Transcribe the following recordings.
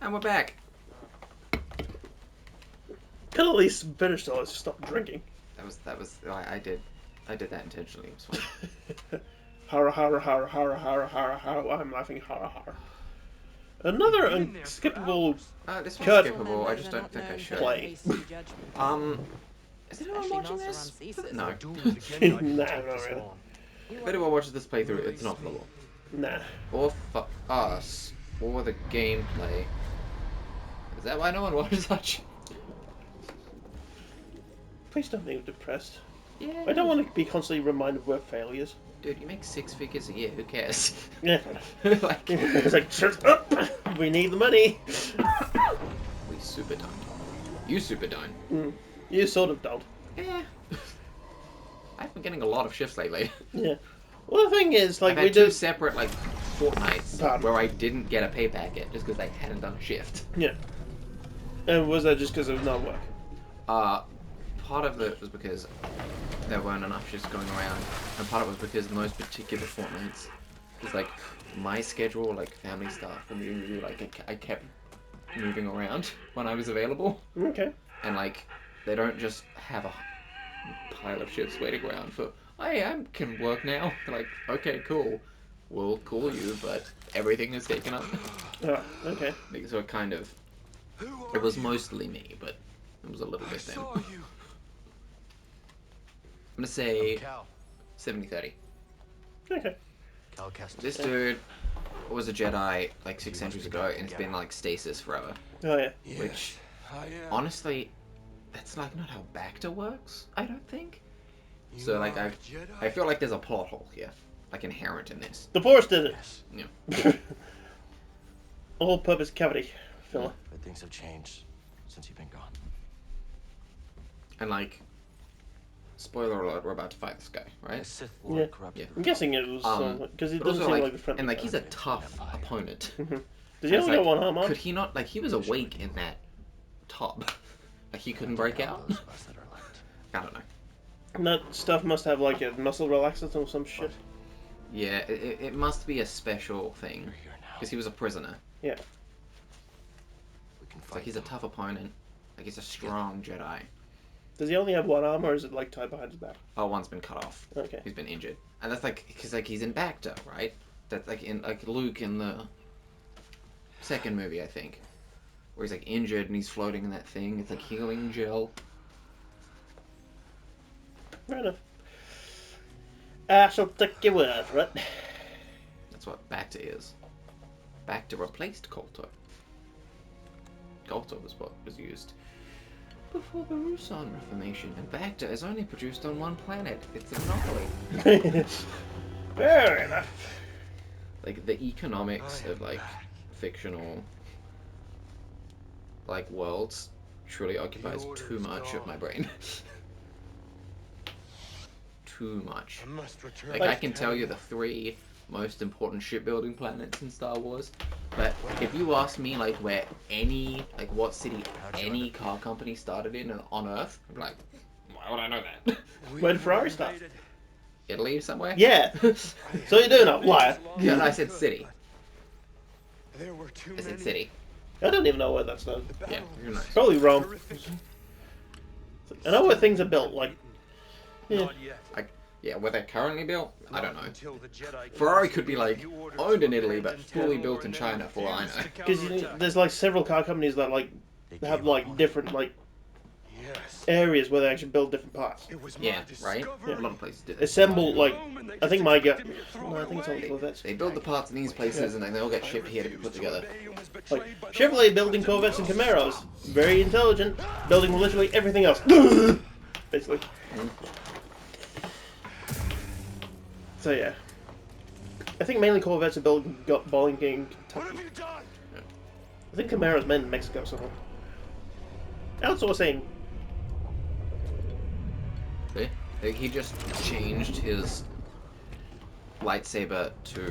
And we're back. Could at least finish till I stop drinking. That was. I did that intentionally. It was fine. Hara hara hara hara hara hara hara. I'm laughing hara hara. Another unskippable This one's cut skippable. I just don't think I should. play. Is anyone watching this? No. Nah, not really. If anyone watches this playthrough, it's not for the lore. Nah. Or for us. Or the gameplay. Is that why no one watches such? Please don't make me depressed. Yeah. I don't want to be constantly reminded of we're failures. Dude, you make 6 figures a year. Who cares? Yeah. Like, It's like, shut up! We need the money! we super don't. You super don't. You sort of don't. Yeah. I've been getting a lot of shifts lately. Yeah. Well, the thing is, like, I've we had 2 do. separate, like, fortnights Pardon? where I didn't get a pay packet just because I hadn't done a shift. Yeah. And was that just because of not work? Part of it was because there weren't enough shifts going around, and part of it was because those particular fortnights was like my schedule, like family stuff, and really, like I kept moving around when I was available. Okay. And like they don't just have a pile of shifts waiting around for, hey, I can work now. They're like, okay, cool, we'll call you, but everything is taken up. Oh, okay. So it was mostly me, but it was a little bit them. I'm gonna say 70-30. Okay. This dude was a Jedi like 6 centuries ago, and it's been like stasis forever. Oh, yeah. Which, honestly, that's like not how Bacta works, I don't think. So like I feel like there's a plot hole here, like inherent in this. The Force did it. Yeah. All-purpose cavity filler. But things have changed since you've been gone. And like, spoiler alert, we're about to fight this guy, right? The Sith Yeah. Lord corrupted. I'm guessing it was because he But doesn't also, seem like a friendly and like guy. he's a tough opponent. Does he It's only got like, one arm on? Could he not, like, he was awake in that top. Like, he couldn't break out? Those of us that are left. I don't know. And that stuff must have like a muscle relaxant or some shit. Yeah, it must be a special thing. You're here now. Because he was a prisoner. Yeah. We can It's fight. like, he's a tough opponent. Like, he's a strong Jedi. Does he only have one arm, or is it like tied behind his back? Oh, one's been cut off. Okay. He's been injured. And that's like, because like, he's in Bacta, right? That's like in, like, Luke in the second movie, I think. Where he's like injured and he's floating in that thing. It's like healing gel. Fair enough. I shall take your word for it. That's what Bacta is. Bacta replaced Kolto. Kolto was what was used before the Rusan Reformation, and Bacta is only produced on one planet. It's a monopoly. Fair enough. Like, the economics of, like, fictional, like, worlds truly occupies too much of my brain. Too much. Like, I can tell you the 3 most important shipbuilding planets in Star Wars, but if you ask me, like, where any, like, what city any car company started in on Earth, I'm like, why would I know that? Where did Ferrari start? Italy somewhere? Yeah. So you do know, liar. Yeah, no, I said city. There were too I said many. city. I don't even know where that's done. Yeah, you're nice. Probably Rome. I know where things are built, like. Yeah. Not yet. Like, yeah, where they're currently built, I don't know. Until the Jedi Ferrari could be, like, you ordered owned in to Italy, but abandon fully Tatooine built in and China, for all I refused know. to Because counterattack. there's like several car companies that like They have gave up like on different like Yes. areas where they actually build different parts. It was Yeah, my right? discovery. A lot of places do that. Assemble like I think my gut. Expected me to throw No, I it think it's all away. Corvettes. They build the parts in these places, and then they all get I shipped here to be put refused together. obey and was Like betrayed by the Chevrolet one building who Corvettes and knows Camaros, stop. very intelligent, building literally everything else. Basically. So yeah, I think mainly Corvettes are building bowling in What have Kentucky. you done? I think Camaros made in Mexico somewhere. Outsourcing. See? Like, he just changed his lightsaber to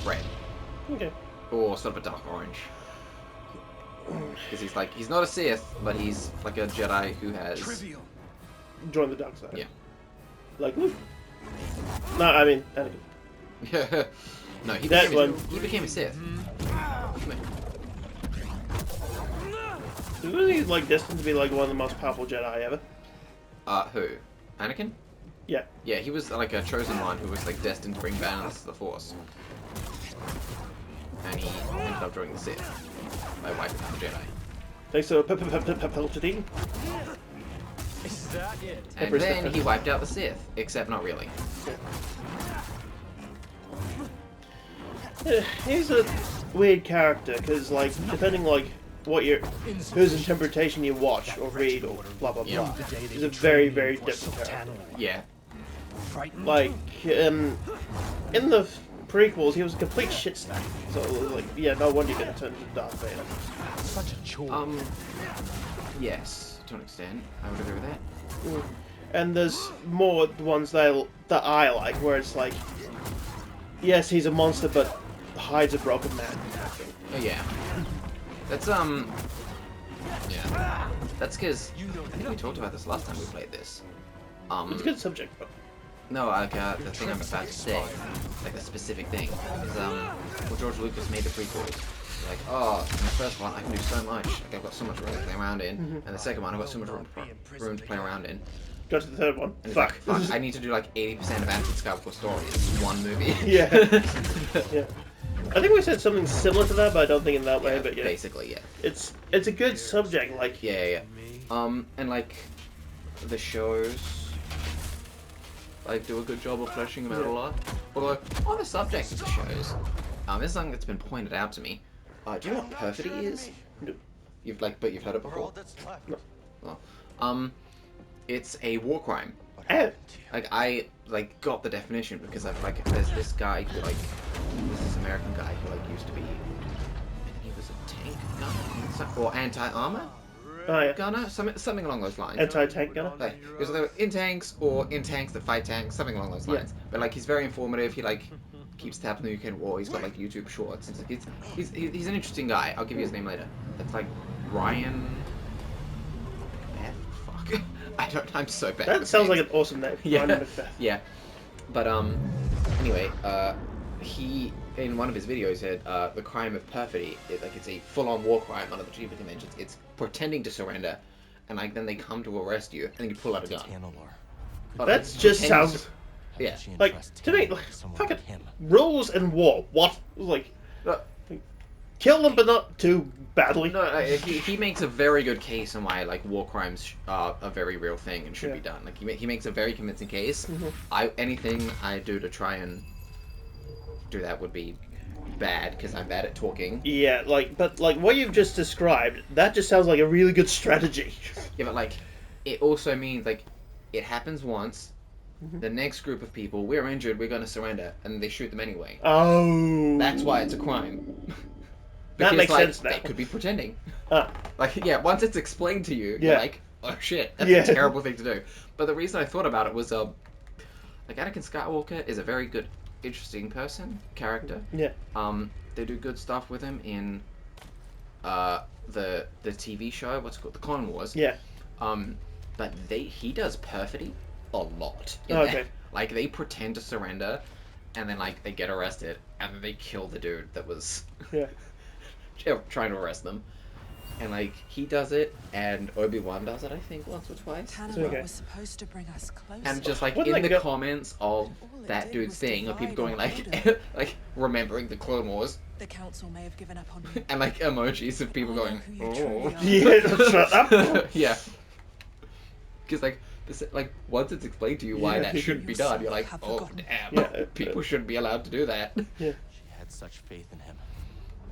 red, Okay. or sort of a dark orange. Because he's like, he's not a Sith, but he's like a Jedi who has... Trivial. Join the dark side. Yeah. Like Luke. No, I mean Anakin. No, he That became, one. he became a Sith. Come here. Isn't he like destined to be like one of the most powerful Jedi ever? Who? Anakin? Yeah. Yeah, he was like a chosen one who was like destined to bring balance to the Force. And he ended up joining the Sith by wiping out the Jedi. Thanks to perfidy. Is that it? And then he wiped out the Sith, except not really. He's a weird character because, like, depending like what your whose interpretation you watch or read or blah blah blah, he's a very very different character. Yeah. Like in the prequels, he was a complete shit stack. So like, yeah, no wonder you're gonna turn into Darth Vader. Such a chore. Yes, to an extent, I would agree with that. And there's more ones that I like, where it's like, yes, he's a monster, but hides a broken man. Oh yeah. That's yeah. That's because I think we talked about this last time we played this. It's a good subject, but No, like the thing I'm about to say, like the specific thing, is well, George Lucas made the prequels. Like, oh, in the first one I can do so much. Like I've got so much room to play around in, and the second one I've got so much room to play around in. go to the third one. And it's Fuck. like, fuck, I need to do like 80% of Anakin Skywalker's story in one movie. Yeah. Yeah. I think we said something similar to that, but I don't think in that way. Yeah, But yeah, basically, yeah. it's a good subject. Like, Yeah. And like the shows like do a good job of fleshing them out a lot. Although on the subject of the shows, this is something that's been pointed out to me. Do you know what perfidy is? But you've heard it before. Well, it's a war crime. Like I got the definition because I've there's this guy who there's this American guy who used to be, he was a tank gunner or anti-armor gunner, something along those lines. Anti-tank gunner. Like, because they were in tanks or in tanks that fight tanks, something along those lines. But he's very informative. He keeps tabs on the UK war. He's got YouTube shorts. He's an interesting guy. I'll give you his name later. It's Ryan. Fuck. I'm so bad. That sounds like an awesome name. Yeah. Ryan Macbeth. Yeah. But anyway, he in one of his videos said the crime of perfidy it's a full-on war crime under the Geneva Conventions. It's pretending to surrender, and then they come to arrest you, and then you pull out a gun. That just sounds. Yeah. Like to me, fucking rules and war. What? Kill them, but not too badly. No, he makes a very good case on why war crimes are a very real thing and should be done. He makes a very convincing case. Anything I do to try and do that would be bad because I'm bad at talking. Yeah, but what you've just described, that just sounds like a really good strategy. Yeah, but it also means it happens once. The next group of people, we're injured, we're going to surrender, and they shoot them anyway. Oh. That's why it's a crime. That Because, makes sense now. They could be pretending. Ah. Once it's explained to you, you're like, oh shit, that's a terrible thing to do. But the reason I thought about it was, Anakin Skywalker is a very good, interesting character. Yeah. They do good stuff with him in, the TV show, what's it called, The Clone Wars. Yeah. But he does perfidy a lot. Okay. They pretend to surrender, and then they get arrested, and then they kill the dude that was trying to arrest them. And he does it, and Obi-Wan does it, I think, once or twice. Tannehill was supposed to bring us closer. And just in the comments of that dude's thing, of people going remembering the Clone Wars. The council may have given up on you. And emojis of people going, oh. Yeah, shut up. Yeah. Because once it's explained to you why that shouldn't be done, you're like, oh damn, people shouldn't be allowed to do that. Yeah. She had such faith in him.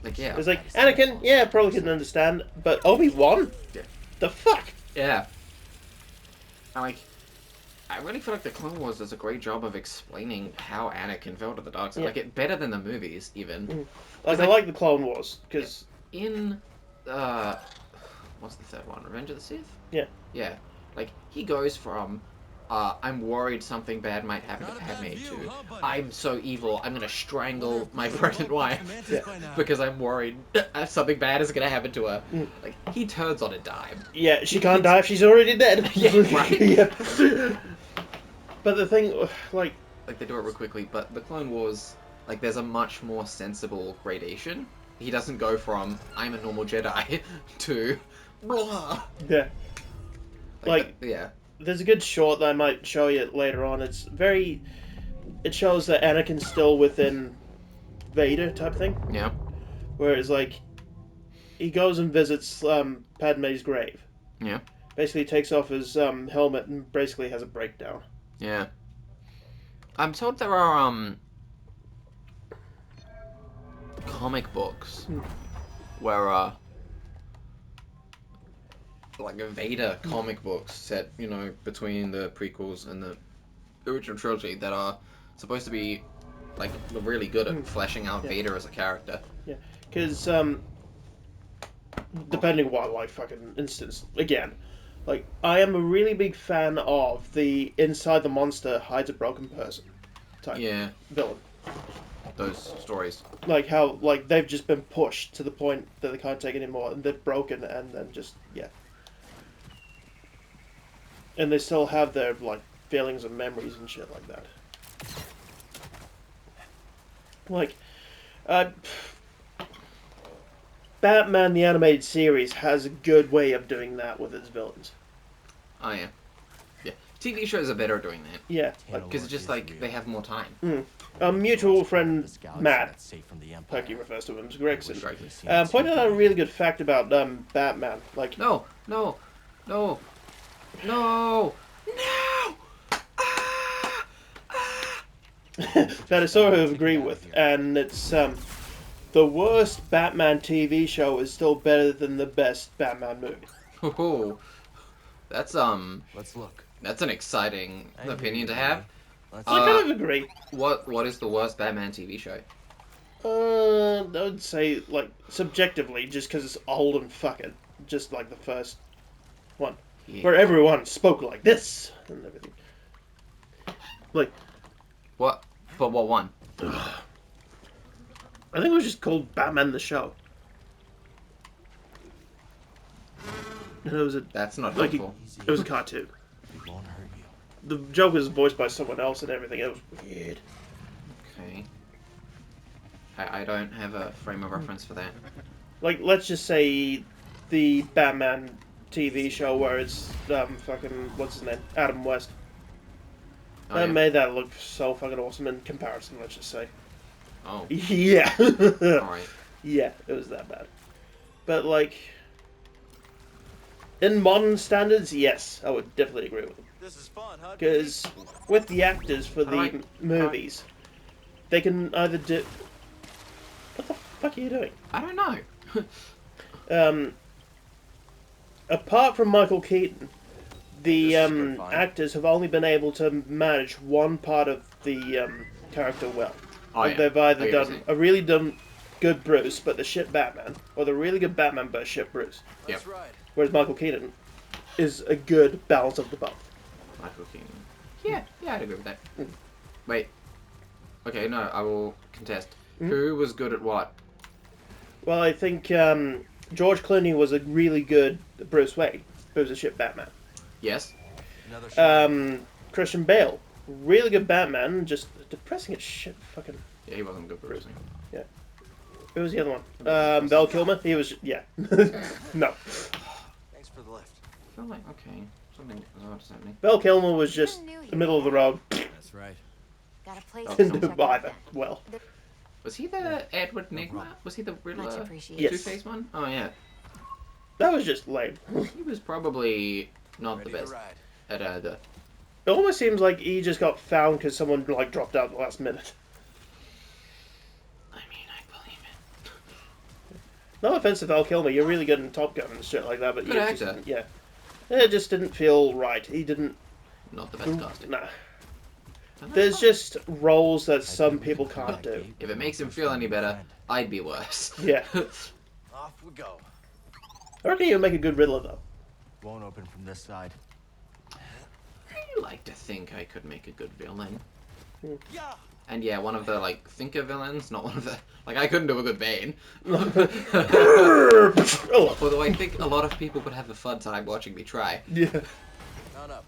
It's Anakin, probably couldn't understand, but Obi-Wan? Yeah. The fuck? Yeah. And I really feel like the Clone Wars does a great job of explaining how Anakin fell to the dark side. Yeah. Better than the movies, even. I like the Clone Wars, because... In, what's the third one? Revenge of the Sith? Yeah. Yeah. He goes from, I'm worried something bad might happen to Padme, to, I'm so evil, I'm gonna strangle my pregnant wife, because I'm worried something bad is gonna happen to her. He turns on a dime. Yeah, she can't die if she's already dead. Yeah, right? Yeah. But the thing, they do it real quickly, but the Clone Wars, there's a much more sensible gradation. He doesn't go from, I'm a normal Jedi, to, blah. Yeah. Like, yeah. there's a good short that I might show you later on. It's very... It shows that Anakin's still within Vader type thing. Yeah. Where it's like... He goes and visits Padme's grave. Yeah. Basically takes off his helmet and basically has a breakdown. Yeah. I'm told there are, comic books where, like a Vader comic books set, you know, between the prequels and the original trilogy that are supposed to be, like, really good at fleshing out Vader as a character. Yeah, because, depending on what, like, fucking instance, again, like, I am a really big fan of the inside the monster hides a broken person type villain. Those stories. Like how, like, they've just been pushed to the point that they can't take anymore, and they're broken, and then just, and they still have their, like, feelings and memories and shit like that. Like, Batman the Animated Series has a good way of doing that with its villains. Oh, yeah. Yeah. TV shows are better at doing that. Yeah. Because it's just like, they have more time. A mutual friend, Matt, Perky refers to him as Gregson, pointed out a really good fact about Batman. Like, No! that I sort of agree with, and it's the worst Batman TV show is still better than the best Batman movie. Oh, that's Let's look. that's an exciting opinion to have. I kind of agree. What is the worst Batman TV show? I would say, like, subjectively, just because it's old and fucking, just like the first one, where everyone spoke like this and everything. Like, What? But what one? I think it was just called Batman the Show. And it was a That's not like helpful. it was a cartoon. It won't hurt you. The Joker was voiced by someone else and everything. It was weird. Okay. I don't have a frame of reference for that. Like, let's just say the Batman TV show where it's fucking what's his name, Adam West. Oh, That yeah. made that look so fucking awesome in comparison. Let's just say. Oh. Yeah. Alright. Yeah, it was that bad. But like, in modern standards, yes, I would definitely agree with them. This is fun, huh? Because with the actors for the Alright. movies, they can either do. What the fuck are you doing? I don't know. Apart from Michael Keaton, the This is good fun. actors have only been able to manage one part of the character well. Oh, yeah. They've I either get what done you're a really good Bruce, but the shit Batman, or the really good Batman, but shit Bruce. That's right. Whereas Michael Keaton is a good balance of the both. Michael Keaton. Yeah, I'd agree with that. Wait. Okay, no, I will contest. Who was good at what? Well, I think George Clooney was a really good Bruce Wayne, but was a shit Batman. Yes? Another shot. Christian Bale, really good Batman, just depressing as shit. Fucking. Yeah, he wasn't good Bruce. Who was the other one? Val Kilmer. He was. Yeah. No. Thanks for the lift. I feel like, okay, something odd is happening. Val Kilmer was just the middle of the road. That's right. Got a place Didn't to Didn't check do out either. that. Well. Was he the Edward Nigma? Was he the Much Riddler? appreciated. Yes. Two-Face one? Oh, yeah. That was just lame. He was probably not Ready the to best ride. at the... It almost seems like he just got found because someone like dropped out at the last minute. I mean, I believe it. No offense to Val Kilmer, you're really good in Top Gun and shit like that, but Good you actor. just, yeah, it just didn't feel right. He didn't. Not the best casting. Nah. There's just roles that some people can't do. If it makes him feel any better, I'd be worse. Yeah. Off we go. I reckon you'll make a good Riddler though. Won't open from this side. I like to think I could make a good villain. Yeah. And yeah, one of the, like, thinker villains, not one of the... Like, I couldn't do a good Bane. Oh. Although I think a lot of people would have a fun time watching me try. Yeah. Mount up.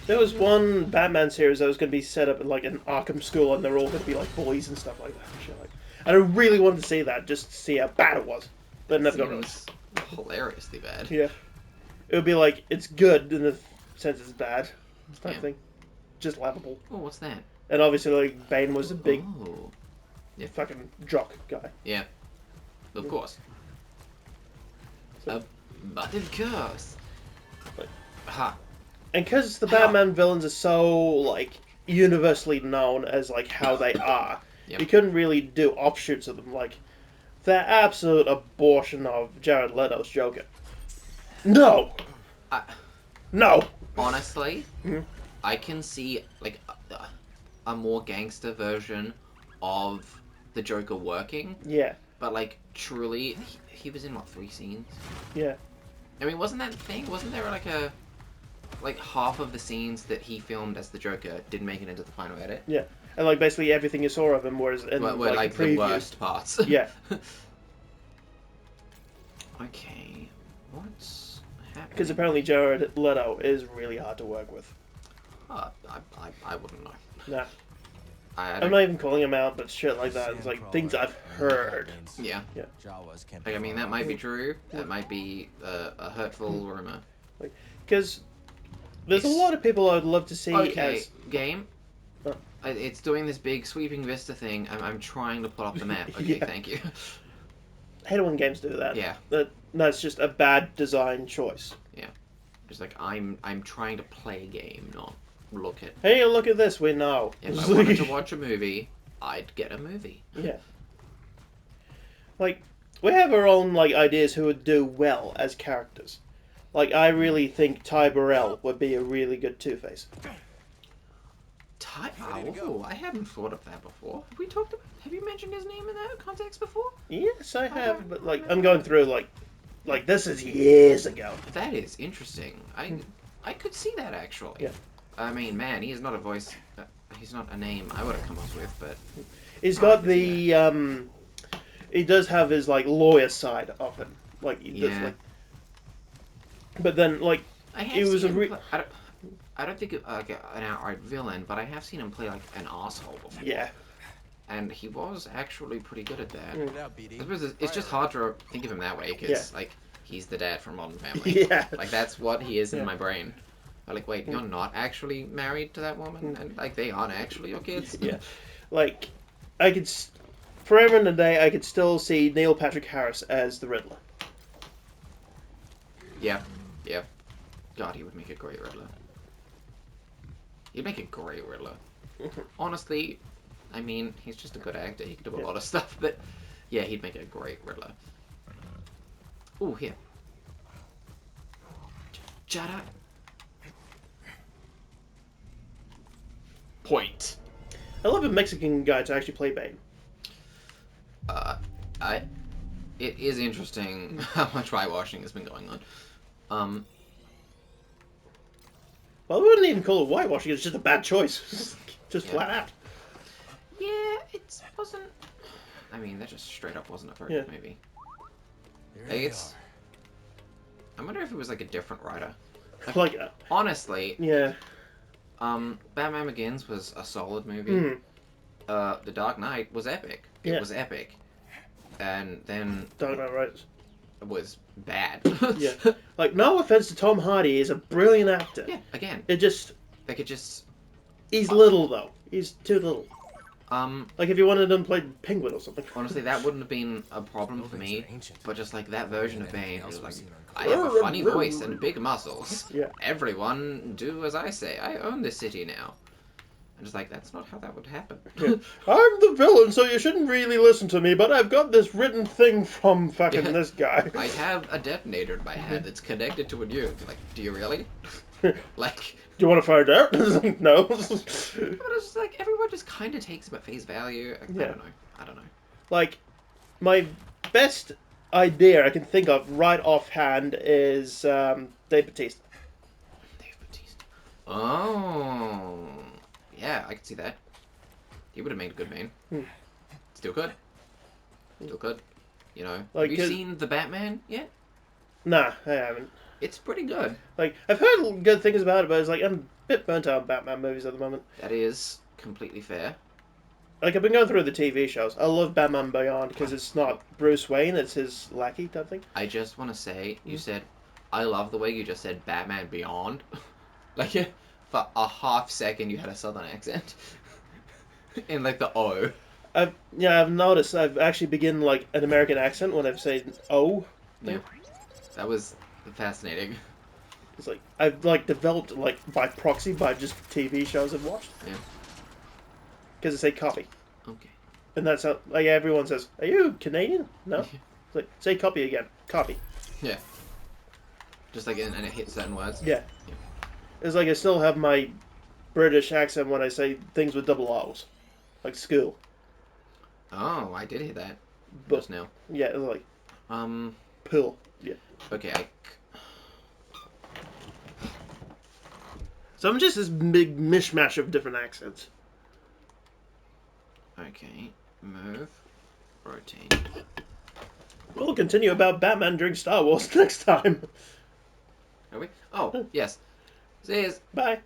There was one Batman series that was going to be set up in like an Arkham school, and they're all going to be like bullies and stuff like that. And shit like. And I really wanted to see that, just to see how bad it was, but it never got released. hilariously bad. Yeah. It would be like, it's good in the sense it's bad. Type thing. Just laughable. Oh, what's that? And obviously, like, Bane was a big Oh. Yeah. fucking jock guy. Yeah. Of course. So, But of course. Like- Ha. and because the Batman villains are so, like, universally known as, like, how they are, Yep. you couldn't really do offshoots of them. Like, that absolute abortion of Jared Leto's Joker. No! No! Honestly, I can see, like, a more gangster version of the Joker working. Yeah. But, like, truly, he was in, what, 3 scenes? Yeah. I mean, wasn't that the thing? Wasn't there, like, half of the scenes that he filmed as the Joker didn't make it into the final edit? Yeah. And, like, basically everything you saw of him was in, Were like the previews. the worst parts. Yeah. Okay. What's happening? Because apparently Jared Leto is really hard to work with. I wouldn't know. Nah. I I'm not even calling him out, but shit like that. It's like things I've heard. Yeah. Yeah. Jawas can't Like, I mean, that might be true. That might be a hurtful rumor. Because there's a lot of people I'd love to see Okay, as... game. Oh. It's doing this big sweeping vista thing. I'm trying to pull up the map. Okay, Yeah. thank you. I hate it when games do that. Yeah. That's just a bad design choice. Yeah. Just like, I'm trying to play a game, not look at... Hey, look at this, we know. If I wanted to watch a movie, I'd get a movie. Yeah. Like, we have our own, like, ideas who would do well as characters. Like, I really think Ty Burrell would be a really good Two-Face. Oh, I hadn't thought of that before. Have we talked about... Have you mentioned his name in that context before? Yes, I have, but, like, I'm going through, like, this is years ago. That is interesting. I could see that, actually. Yeah. I mean, man, he is not a voice... he's not a name I would have come up with, but... He's got the, he does have his, like, lawyer side of him. Like, he does, like... But then, like, he was a I don't think like an outright villain, but I have seen him play like an asshole before. Yeah. And he was actually pretty good at that. Get out, BD. I suppose it's just hard to think of him that way because like he's the dad from Modern Family. Yeah. Like that's what he is in my brain. I'm like, wait, you're not actually married to that woman, and like they aren't actually your kids. Yeah. Like, I could, forever and a day, I could still see Neil Patrick Harris as the Riddler. Yeah. Yeah. God, he would make a great Riddler. He'd make a great Riddler. Honestly, I mean, he's just a good actor. He can do a lot of stuff, but yeah, he'd make a great Riddler. Ooh, here. Jedi. Point. I love a Mexican guy to actually play Bane. It is interesting how much whitewashing has been going on. Well, I wouldn't even call it whitewashing. It's just a bad choice. Just flat out. Yeah, it wasn't... I mean, that just straight up wasn't a very good movie. I wonder if it was like a different writer. Like, honestly, yeah. Batman Begins was a solid movie. The Dark Knight was epic. It was epic. And then... Dark Knight Rises was bad. Yeah. Like, no offense to Tom Hardy, he's a brilliant actor. Yeah, again. It just... Like, it just... He's little, though. He's too little. Like, if you wanted him to play Penguin or something. Honestly, that wouldn't have been a problem for me. But just, like, that version of Bane was like, I have a funny voice and big muscles. Yeah. Everyone do as I say. I own this city now. I'm just like, that's not how that would happen. Yeah. I'm the villain, so you shouldn't really listen to me, but I've got this written thing from fucking this guy. I have a detonator in my head that's connected to a nuke. Like, do you really? Like... Do you want to find out? No. But it's just like, everyone just kind of takes him at face value. I don't know. Like, my best idea I can think of right offhand is Dave Bautista. Dave Bautista. Oh... Yeah, I could see that. He would have made a good Bane. Still could. Still could. You know. Like, have you seen The Batman yet? Nah, I haven't. It's pretty good. Like, I've heard good things about it, but it's like, I'm a bit burnt out on Batman movies at the moment. That is completely fair. Like, I've been going through the TV shows. I love Batman Beyond because it's not Bruce Wayne, it's his lackey type thing. I just want to say, you said, I love the way you just said Batman Beyond. Like, for a half second you had a southern accent. In, like, the O. I've noticed I've actually begin, like, an American accent when I've said O. Yeah. That was fascinating. It's like, I've, like, developed, like, by proxy by just TV shows I've watched. Yeah. Because they say copy. Okay. And that's how, like, everyone says, are you Canadian? No? It's like, say copy again. Copy. Yeah. Just like, and it hits certain words. Yeah. It's like I still have my British accent when I say things with double O's. Like school. Oh, I did hear that. But, Just now. yeah, it's like, pill. Yeah. Okay, So I'm just this big mishmash of different accents. Okay. Move. Rotate. We'll continue about Batman during Star Wars next time. Are we? Oh, yes. See you. Bye.